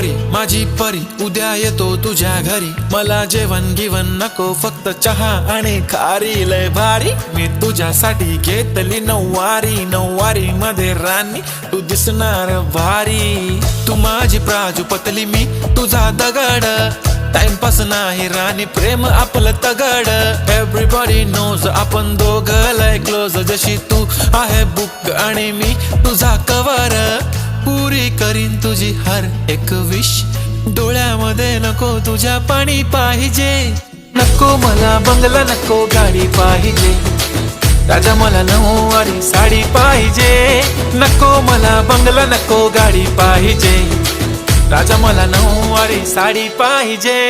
परी माझी परी उद्या येतो तुझ्या घरी, मला जेवण गिवण नको फक्त चहा आणि खारी, लय भारी मी तुझ्यासाठी घेतली नऊवारी, नऊवारी मध्ये राणी तू दिसणार भारी, तू माझी प्राजूपतली मी तुझा दगड, टाइमपास नाही राणी प्रेम आपलं तगड, एव्हरीबॉडी नोज आपण दोघं लय क्लोज, जशी तू आहे बुक आणि मी तुझा कवर, पुरी करीन तुझी हर एक विश, डोळ्यामध्ये नको तुझ्या पाणी पाहिजे, नको मला बंगला नको गाडी पाहिजे, राजा मला नऊवारी साडी पाहिजे, नको मला बंगला नको गाडी पाहिजे, राजा मला नऊवारी साडी पाहिजे।